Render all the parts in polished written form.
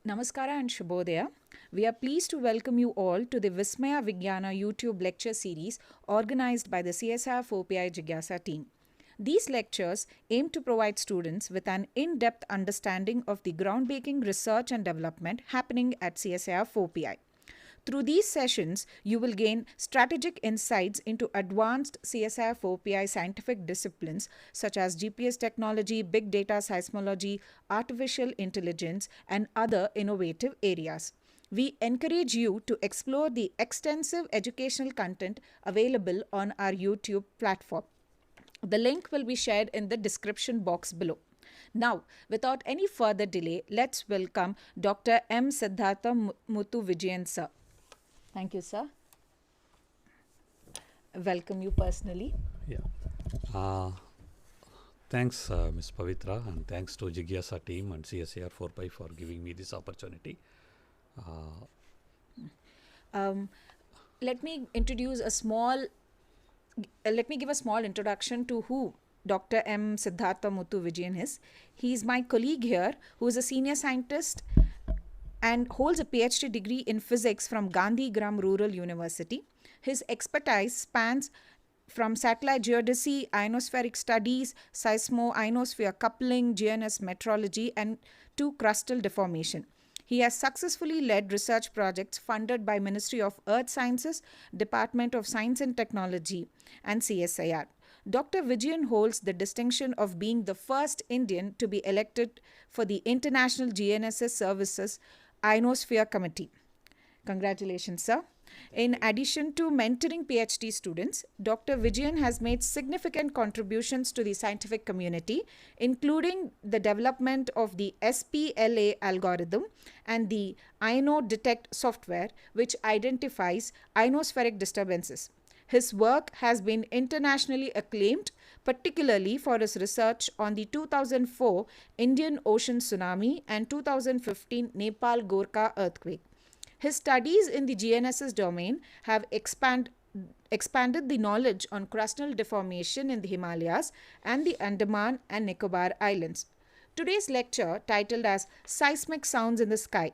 Namaskara and Shubhodaya. We are pleased to welcome you all to the Vismaya Vigyana YouTube lecture series organized by the CSIR-Fourth JIGYASA team. These lectures aim to provide students with an in-depth understanding of the groundbreaking research and development happening at CSIR-Fourth. Through these sessions, you will gain strategic insights into advanced CSIR-4PI scientific disciplines such as GPS technology, big data seismology, artificial intelligence, and other innovative areas. We encourage you to explore the extensive educational content available on our YouTube platform. The link will be shared in the description box below. Now, without any further delay, let's welcome Dr. M. Sithartha Muthu Vijayan sir. Thank you, sir. Welcome you personally. Thanks, Ms. Pavitra, and thanks to JIGYASA team and CSIR-Fourth for giving me this opportunity. Let me introduce a small. Let me give a small introduction to who Dr. M. Sithartha Muthu Vijayan is. He is my colleague here, who is a senior scientist and holds a PhD degree in physics from Gandhigram Rural University. His expertise spans from satellite geodesy, ionospheric studies, seismo-ionosphere coupling, GNS metrology, and to crustal deformation. He has successfully led research projects funded by Ministry of Earth Sciences, Department of Science and Technology, and CSIR. Dr. Vijayan holds the distinction of being the first Indian to be elected for the International GNSS Services Ionosphere Committee. Congratulations, sir. In addition to mentoring PhD students, Dr. Vijayan has made significant contributions to the scientific community, including the development of the SPLA algorithm and the IonoDetect software, which identifies ionospheric disturbances. His work has been internationally acclaimed, particularly for his research on the 2004 Indian Ocean tsunami and 2015 Nepal Gorkha earthquake. His studies in the GNSS domain have expanded the knowledge on crustal deformation in the Himalayas and the Andaman and Nicobar Islands. Today's lecture, titled as Seismic Sounds in the Sky,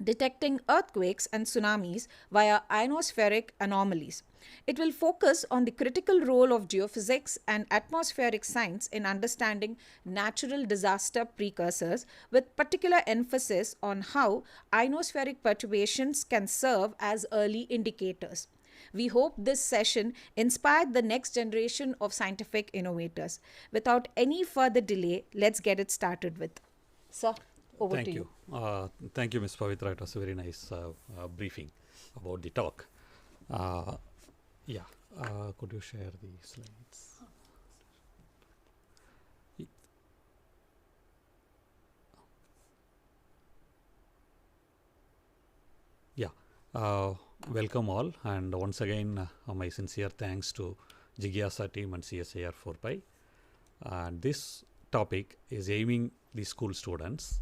Detecting Earthquakes and Tsunamis via Ionospheric Anomalies. It will focus on the critical role of geophysics and atmospheric science in understanding natural disaster precursors, with particular emphasis on how ionospheric perturbations can serve as early indicators. We hope this session inspired the next generation of scientific innovators. Without any further delay, let's get it started with. Sir, over to you. Thank you, Ms. Pavitra. It was a very nice briefing about the talk. Could you share the slides? Welcome all, and once again my sincere thanks to JIGYASA team and CSIR-Fourth. And this topic is aiming the school students,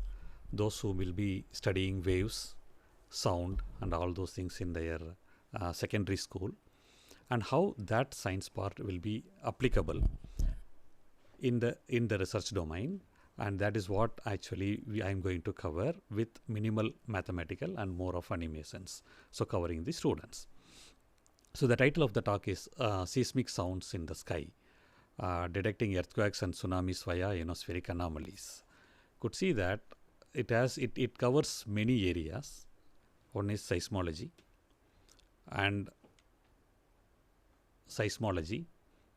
those who will be studying waves, sound, and all those things in their secondary school, and how that science part will be applicable in the research domain. And that is what actually I am going to cover with minimal mathematical and more of animations, so covering the students. So the title of the talk is Seismic Sounds in the Sky, Detecting Earthquakes and Tsunamis via Ionospheric Anomalies. Could see that it covers many areas. One is seismology,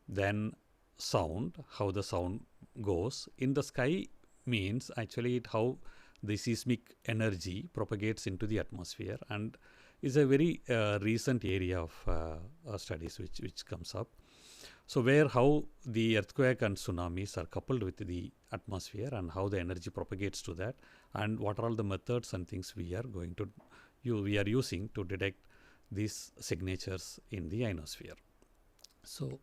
then sound, how the sound goes in the sky, means actually how the seismic energy propagates into the atmosphere, and is a very recent area of studies which comes up. So how the earthquake and tsunamis are coupled with the atmosphere, and how the energy propagates to that, and what are all the methods and things we are using to detect these signatures in the ionosphere. So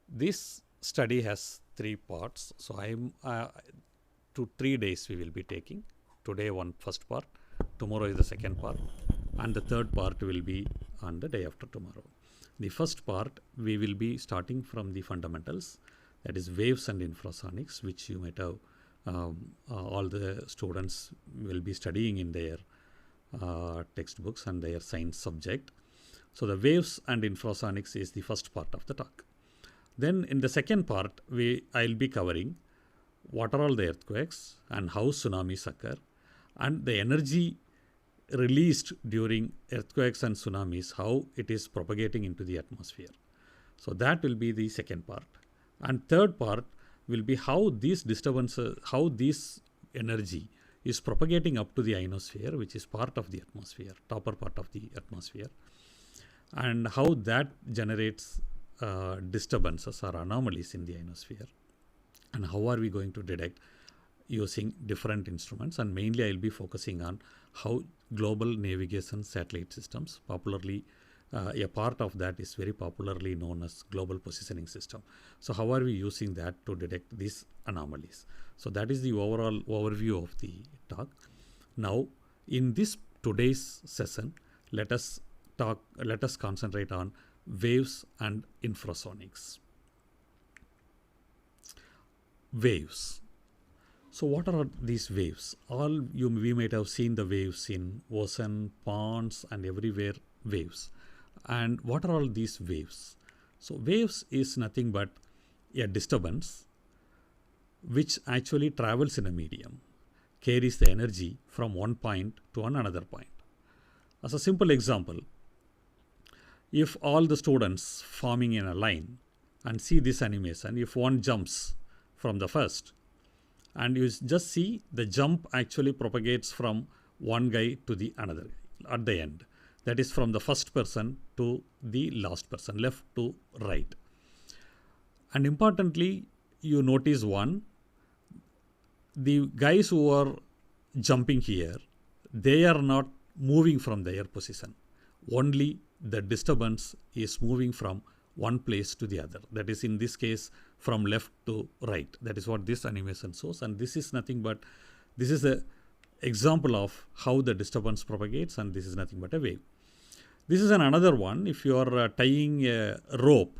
this study has 3 parts. So 3 days we will be taking. Today first part, tomorrow is the second part, and the third part will be on the day after tomorrow. The first part we will be starting from the fundamentals, that is waves and infrasonics, which you might have all the students will be studying in their textbooks and their science subject. So the waves and infrasonics is the first part of the talk. Then in the second part, I'll be covering what are all the earthquakes and how tsunamis occur, and the energy released during earthquakes and tsunamis, how it is propagating into the atmosphere. So that will be the second part. And third part will be how these disturbances, how this energy is propagating up to the ionosphere, which is part of the atmosphere, topper part of the atmosphere, and how that generates disturbances or anomalies in the ionosphere, and how are we going to detect using different instruments. And mainly I will be focusing on how global navigation satellite systems, popularly a part of that is very popularly known as global positioning system. So how are we using that to detect these anomalies? So that is the overall overview of the talk. Now in this today's session, let us concentrate on waves and infrasonics. Waves. So what are these waves? We might have seen the waves in ocean, ponds, and everywhere waves. And what are all these waves? So waves is nothing but a disturbance which actually travels in a medium, carries the energy from one point to another point. As a simple example, if all the students forming in a line and see this animation, if one jumps from the first, and you just see the jump actually propagates from one guy to the another at the end. That is from the first person to the last person, left to right. And importantly, you notice one, the guys who are jumping here, they are not moving from their position. Only the disturbance is moving from one place to the other. That is, in this case, from left to right. That is what this animation shows. And this is nothing but, this is an example of how the disturbance propagates, and this is nothing but a wave. This is another one. If you are tying a rope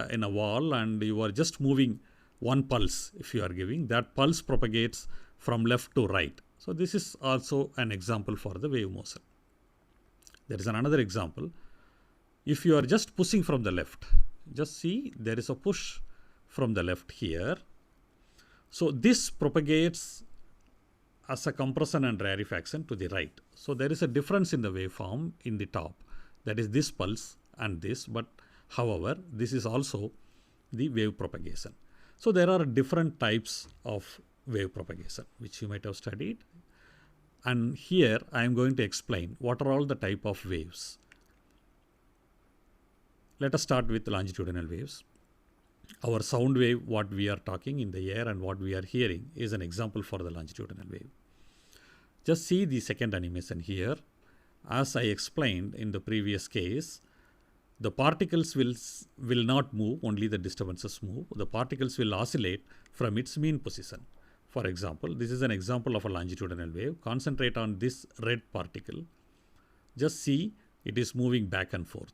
in a wall and you are just moving one pulse, if you are giving, that pulse propagates from left to right. So this is also an example for the wave motion. There is another example. If you are just pushing from the left, just see there is a push from the left here. So this propagates as a compression and rarefaction to the right. So there is a difference in the waveform in the top. That is this pulse and this, but however, this is also the wave propagation. So there are different types of wave propagation which you might have studied. And here I am going to explain what are all the type of waves. Let us start with longitudinal waves. Our sound wave, what we are talking in the air and what we are hearing, is an example for the longitudinal wave. Just see the second animation here. As I explained in the previous case, the particles will not move, only the disturbances move. The particles will oscillate from its mean position. For example, this is an example of a longitudinal wave. Concentrate on this red particle. Just see it is moving back and forth.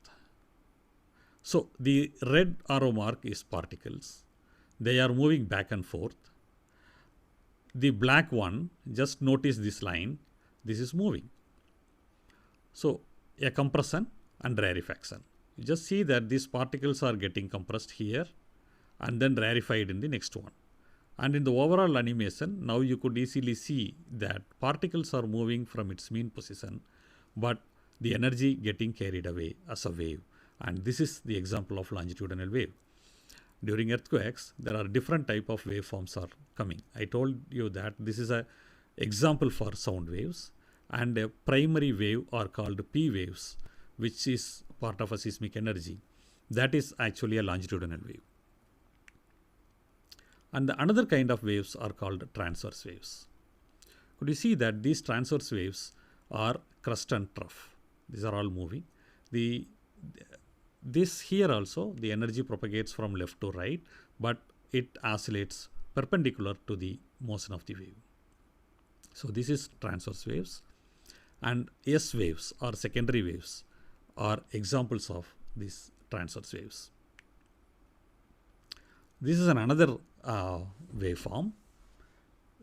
So the red arrow mark is particles. They are moving back and forth. The black one, just notice this line, this is moving. So a compression and rarefaction. You just see that these particles are getting compressed here and then rarefied in the next one. And in the overall animation, now you could easily see that particles are moving from its mean position, but the energy getting carried away as a wave. And this is the example of longitudinal wave. During earthquakes, there are different type of waveforms are coming. I told you that this is an example for sound waves, and a primary wave are called P waves, which is part of a seismic energy. That is actually a longitudinal wave. And the another kind of waves are called transverse waves. Could you see that these transverse waves are crust and trough? These are all moving. This here also, the energy propagates from left to right, but it oscillates perpendicular to the motion of the wave. So this is transverse waves, and S waves or secondary waves are examples of these transverse waves. This is another waveform.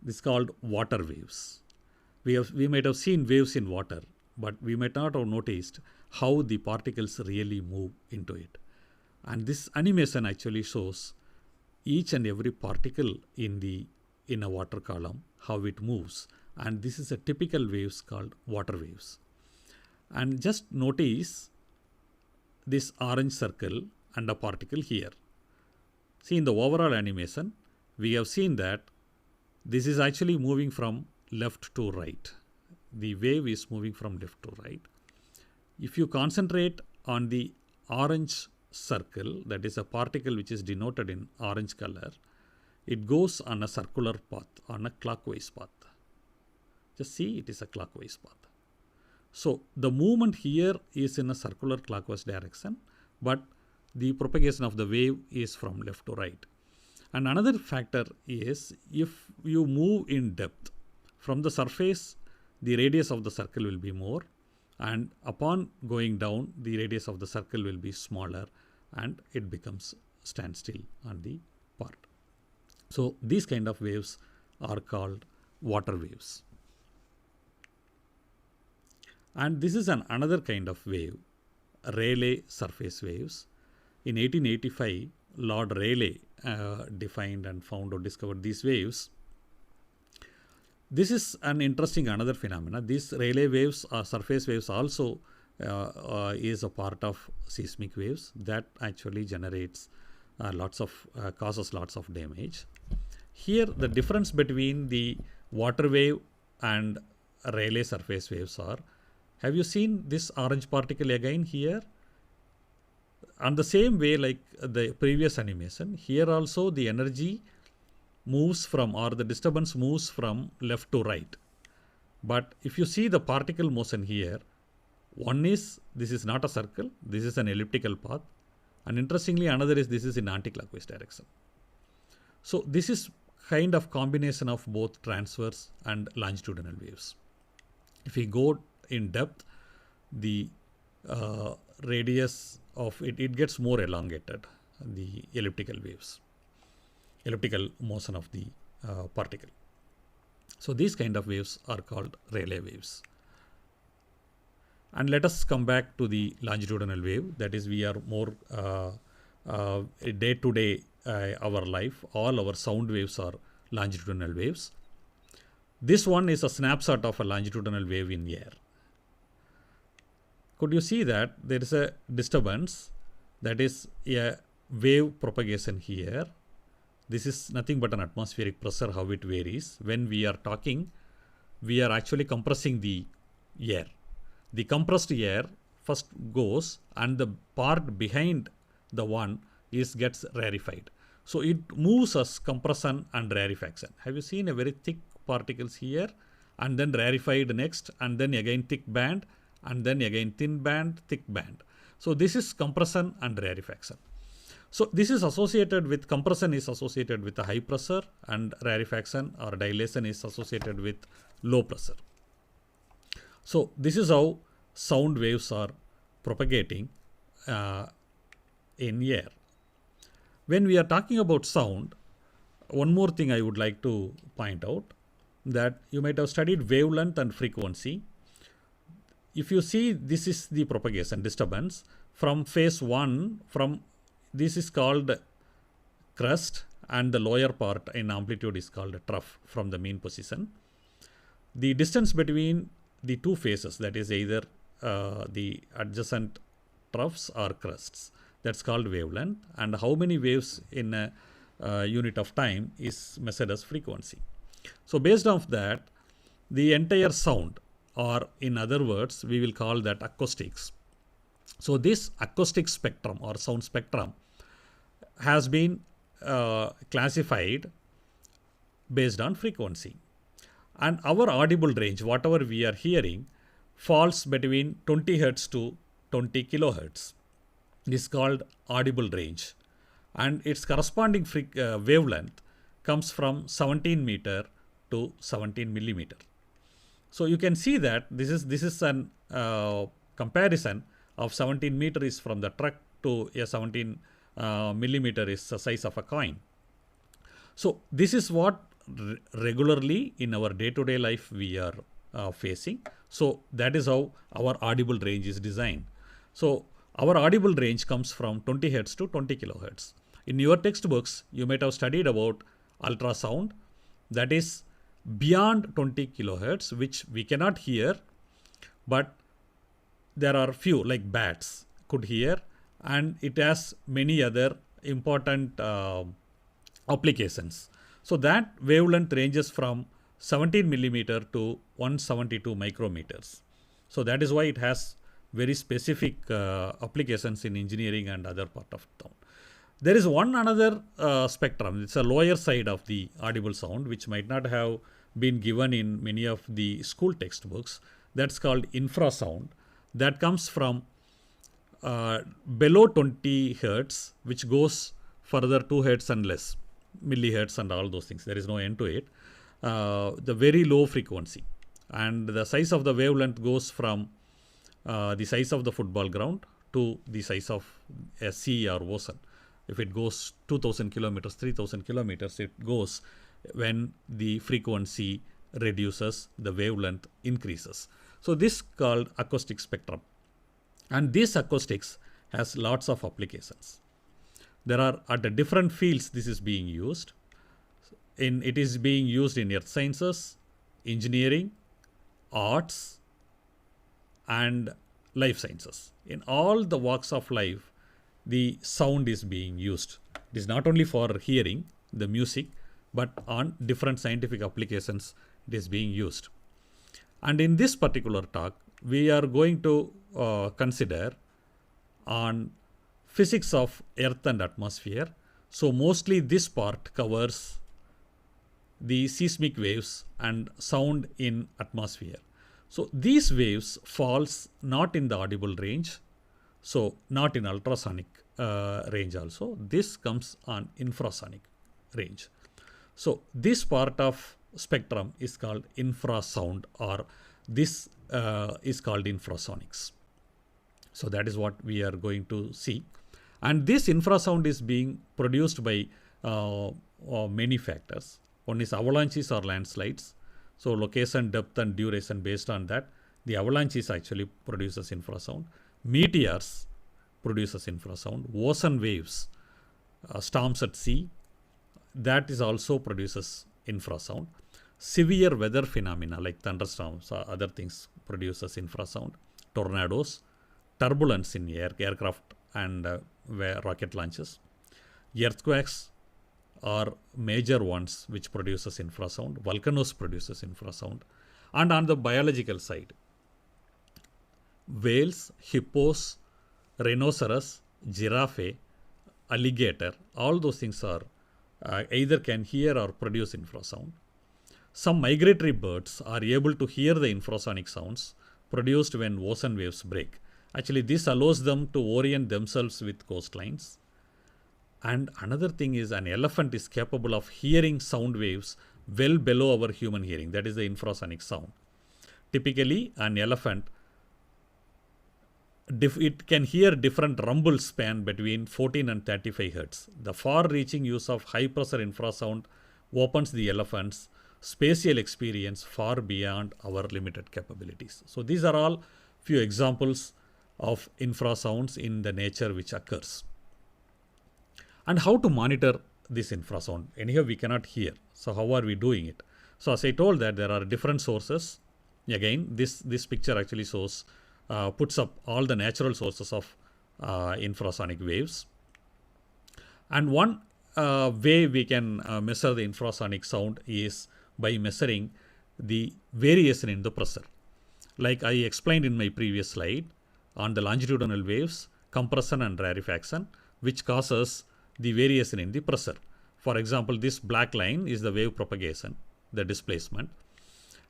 This is called water waves. We might have seen waves in water, but we might not have noticed how the particles really move into it. And this animation actually shows each and every particle in a water column, how it moves. And this is a typical waves called water waves. And just notice this orange circle and a particle here. See, in the overall animation, we have seen that this is actually moving from left to right. The wave is moving from left to right. If you concentrate on the orange circle, that is a particle which is denoted in orange color, it goes on a circular path, on a clockwise path. Just see, it is a clockwise path. So the movement here is in a circular clockwise direction, but the propagation of the wave is from left to right. And another factor is, if you move in depth from the surface, the radius of the circle will be more, and upon going down, the radius of the circle will be smaller, and it becomes standstill on the part. So these kind of waves are called water waves. And this is another kind of wave, Rayleigh surface waves. In 1885, Lord Rayleigh defined and found or discovered these waves. This is an interesting another phenomena. These Rayleigh waves or surface waves also is a part of seismic waves that actually generates causes lots of damage. Here, the difference between the water wave and Rayleigh surface waves are, have you seen this orange particle again here? On the same way like the previous animation, here also the energy moves from, or the disturbance moves from left to right. But if you see the particle motion here, one is, this is not a circle, this is an elliptical path. And interestingly, another is, this is in anti-clockwise direction. So this is kind of combination of both transverse and longitudinal waves. If we go in depth, the radius of it gets more elongated, the elliptical waves, elliptical motion of the particle. So these kind of waves are called Rayleigh waves. And let us come back to the longitudinal wave. That is, we are more day to day our life, all our sound waves are longitudinal waves. This one is a snapshot of a longitudinal wave in air. Could you see that there is a disturbance, that is a wave propagation here. This is nothing but an atmospheric pressure, how it varies. When we are talking, we are actually compressing the air. The compressed air first goes, and the part behind the one gets rarefied. So it moves as compression and rarefaction. Have you seen a very thick particles here, and then rarefied next, and then again thick band, and then again thin band, thick band. So this is compression and rarefaction. So this is associated with, compression is associated with a high pressure, and rarefaction or dilation is associated with low pressure. So this is how sound waves are propagating in air. When we are talking about sound, one more thing I would like to point out, that you might have studied wavelength and frequency. If you see, this is the propagation disturbance from phase 1, from this is called crest, and the lower part in amplitude is called trough from the mean position. The distance between the two phases, that is either the adjacent troughs or crests, that's called wavelength, and how many waves in a unit of time is measured as frequency. So based on that, the entire sound, or in other words, we will call that acoustics. So this acoustic spectrum or sound spectrum has been classified based on frequency. And our audible range, whatever we are hearing, falls between 20 Hz to 20 kilohertz. This is called audible range. And its corresponding wavelength comes from 17 meter to 17 millimeter. So you can see that this is an comparison of 17 meter is from the truck to a 17 millimeter is the size of a coin. So this is what regularly in our day-to-day life we are facing. So that is how our audible range is designed. So our audible range comes from 20 hertz to 20 kilohertz. In your textbooks, you might have studied about ultrasound, that is beyond 20 kilohertz, which we cannot hear, but there are few like bats could hear, and it has many other important applications. So that wavelength ranges from 17 millimeter to 172 micrometers. So that is why it has very specific applications in engineering and other part of town. There is one another spectrum. It's a lower side of the audible sound, which might not have been given in many of the school textbooks. That's called infrasound. That comes from below 20 hertz, which goes further 2 hertz and less, millihertz and all those things. There is no end to it. The very low frequency, and the size of the wavelength goes from the size of the football ground to the size of a sea or ocean. If it goes 2000 kilometers, 3000 kilometers, it goes when the frequency reduces, the wavelength increases. So this is called acoustic spectrum. And this acoustics has lots of applications. There are at the different fields this is being used. It is being used in earth sciences, engineering, arts, and life sciences. In all the walks of life, the sound is being used. It is not only for hearing the music, but on different scientific applications it is being used. And in this particular talk, we are going to consider on physics of earth and atmosphere. So mostly this part covers the seismic waves and sound in atmosphere. So these waves falls not in the audible range, so not in ultrasonic range also. This comes on infrasonic range. So this part of spectrum is called infrasound, or this is called infrasonics. So that is what we are going to see. And this infrasound is being produced by many factors. One is avalanches or landslides. So location, depth and duration, based on that, the avalanches actually produces infrasound. Meteors produces infrasound. Ocean waves, storms at sea, that is also produces infrasound. Severe weather phenomena like thunderstorms or other things produces infrasound. Tornadoes, turbulence in aircraft and rocket launches. Earthquakes are major ones which produces infrasound. Volcanoes produces infrasound. And on the biological side, whales, hippos, rhinoceros, giraffe, alligator, all those things are either can hear or produce infrasound. Some migratory birds are able to hear the infrasonic sounds produced when ocean waves break. Actually, this allows them to orient themselves with coastlines. And another thing is, an elephant is capable of hearing sound waves well below our human hearing. That is the infrasonic sound. Typically, an elephant, it can hear different rumble span between 14 and 35 hertz. The far-reaching use of high-pressure infrasound opens the elephant's spatial experience far beyond our limited capabilities. So these are all few examples of infrasounds in the nature which occurs. And how to monitor this infrasound? Anyhow, we cannot hear. So how are we doing it? So as I told that there are different sources. Again, this picture actually shows, puts up all the natural sources of infrasonic waves. And one way we can measure the infrasonic sound is by measuring the variation in the pressure. Like I explained in my previous slide, on the longitudinal waves, compression and rarefaction, which causes the variation in the pressure. For example, this black line is the wave propagation, the displacement,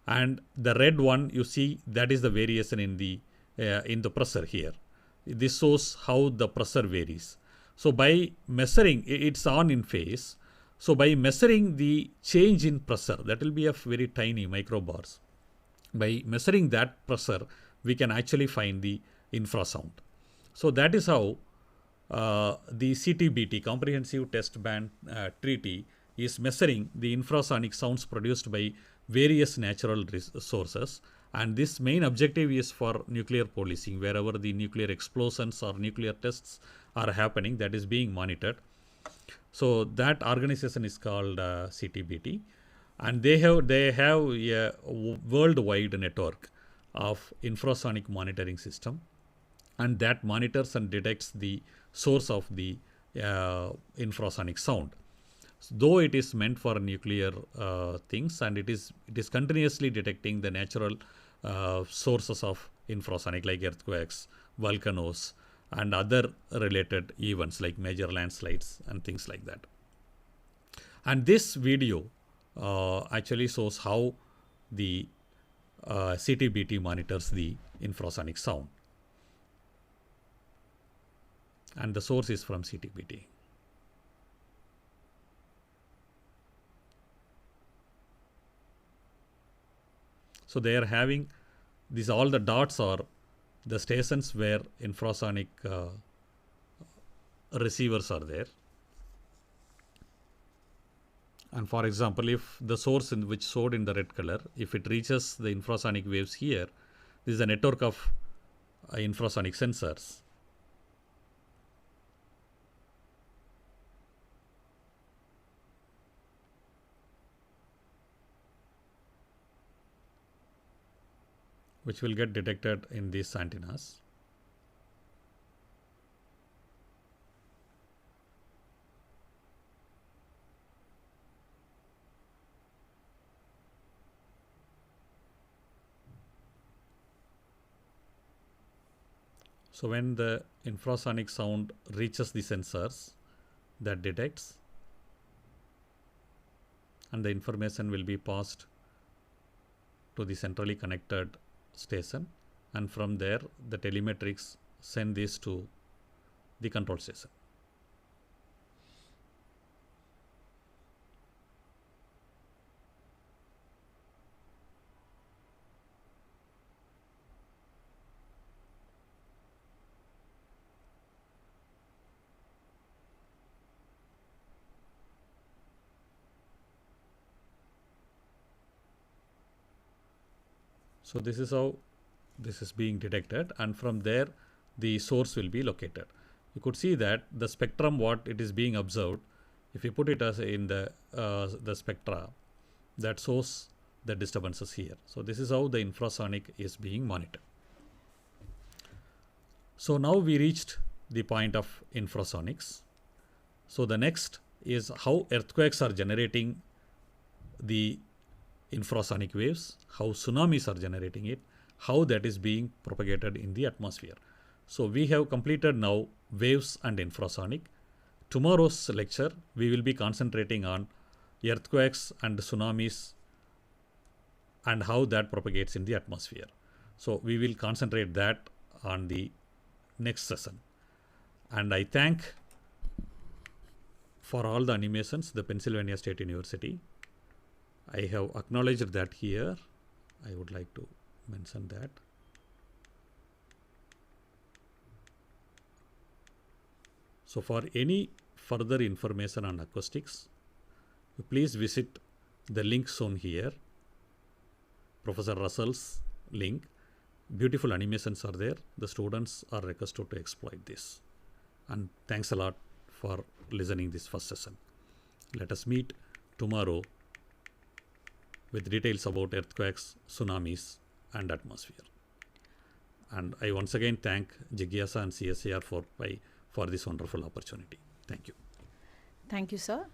and the red one you see, that is the variation in the pressure here. This shows how the pressure varies. So by measuring, it's on in phase. So by measuring the change in pressure, that will be of very tiny microbars. By measuring that pressure, we can actually find the infrasound. So that is how the CTBT, Comprehensive Test Ban Treaty, is measuring the infrasonic sounds produced by various natural sources. And this main objective is for nuclear policing. Wherever the nuclear explosions or nuclear tests are happening, that is being monitored. So that organization is called CTBT, and they have a worldwide network of infrasonic monitoring system, and that monitors and detects the source of the infrasonic sound. Though it is meant for nuclear things, and it is continuously detecting the natural sources of infrasonic like earthquakes, volcanoes, and other related events like major landslides and things like that. And this video actually shows how the CTBT monitors the infrasonic sound, and the source is from CTBT. So they are having these, all the dots are the stations where infrasonic receivers are there. And for example, if the source in which showed in the red color, if it reaches the infrasonic waves here, this is a network of infrasonic sensors. Which will get detected in these antennas. So when the infrasonic sound reaches the sensors, that detects, and the information will be passed to the centrally connected station, and from there the telemetrics send this to the control station. So this is how this is being detected, and from there the source will be located. You could see that the spectrum, what it is being observed, if you put it as in the spectra, that shows the disturbances here. So this is how the infrasonic is being monitored. So now we reached the point of infrasonics. So the next is how earthquakes are generating the infrasonic waves, how tsunamis are generating it, how that is being propagated in the atmosphere. So we have completed now waves and infrasonic. Tomorrow's lecture we will be concentrating on earthquakes and tsunamis and how that propagates in the atmosphere. So we will concentrate that on the next session. And I thank for all the animations the Pennsylvania State University. I have acknowledged that here. I would like to mention that. So for any further information on acoustics, please visit the link shown here, Professor Russell's link. Beautiful animations are there. The students are requested to exploit this. And thanks a lot for listening this first session. Let us meet tomorrow with details about earthquakes, tsunamis, and atmosphere. And I once again thank JIGYASA and CSIR-Fourth for this wonderful opportunity. Thank you. Thank you, sir.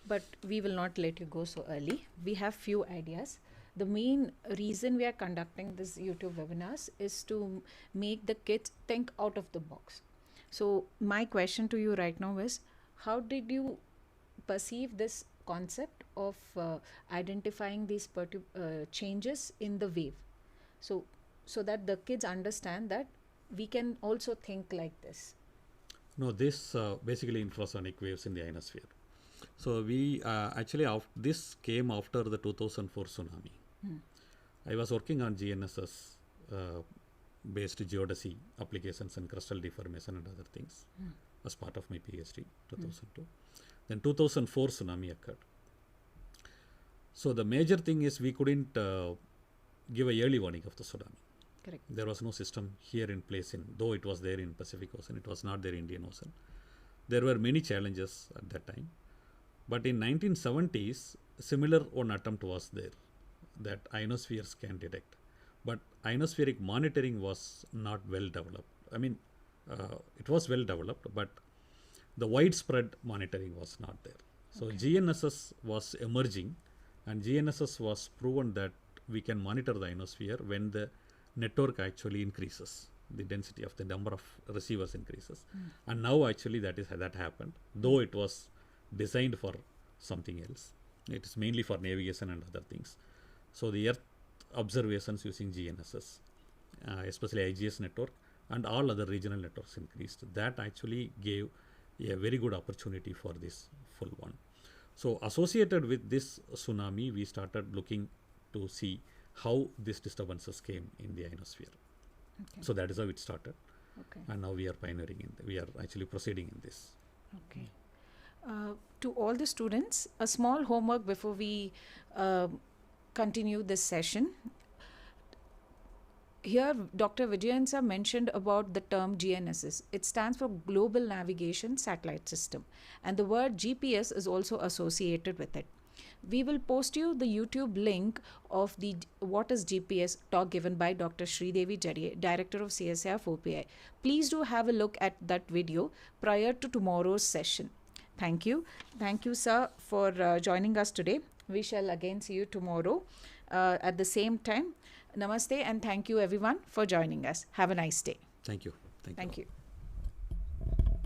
But we will not let you go so early. We have few ideas. The main reason we are conducting this YouTube webinars is to make the kids think out of the box. So my question to you right now is, how did you perceive this concept of identifying these changes in the wave? So that the kids understand that we can also think like this. No, this basically infrasonic waves in the ionosphere. So we actually this came after the 2004 tsunami. I was working on GNSS based geodesy applications and crustal deformation and other things as part of my PhD 2002. Then 2004 tsunami occurred. So the major thing is we couldn't give a early warning of the tsunami. Correct. There was no system here in place, though it was there in Pacific Ocean, it was not there in Indian Ocean. There were many challenges at that time. But in 1970s, similar one attempt was there that ionospheres can detect. But ionospheric monitoring was not well developed. I mean, it was well developed, but the widespread monitoring was not there. So GNSS was emerging, and GNSS was proven that we can monitor the ionosphere when the network actually increases, the density of the number of receivers increases. And now actually that happened, though it was designed for something else. It is mainly for navigation and other things. So the Earth observations using GNSS, especially IGS network and all other regional networks increased. That actually gave a very good opportunity for this full one. So associated with this tsunami, we started looking to see how these disturbances came in the ionosphere. Okay. So that is how it started. Okay. And now we are pioneering we are actually proceeding in this. Okay. To all the students, a small homework before we continue this session. Here, Dr. Vijayan sir mentioned about the term GNSS. It stands for Global Navigation Satellite System, and the word GPS is also associated with it. We will post you the YouTube link of the What is GPS talk given by Dr. Sridevi Jariye, Director of CSIR-Fourth. Please do have a look at that video prior to tomorrow's session. Thank you. Thank you, sir, for joining us today. We shall again see you tomorrow at the same time. Namaste, and thank you everyone for joining us. Have a nice day. Thank you. Thank you.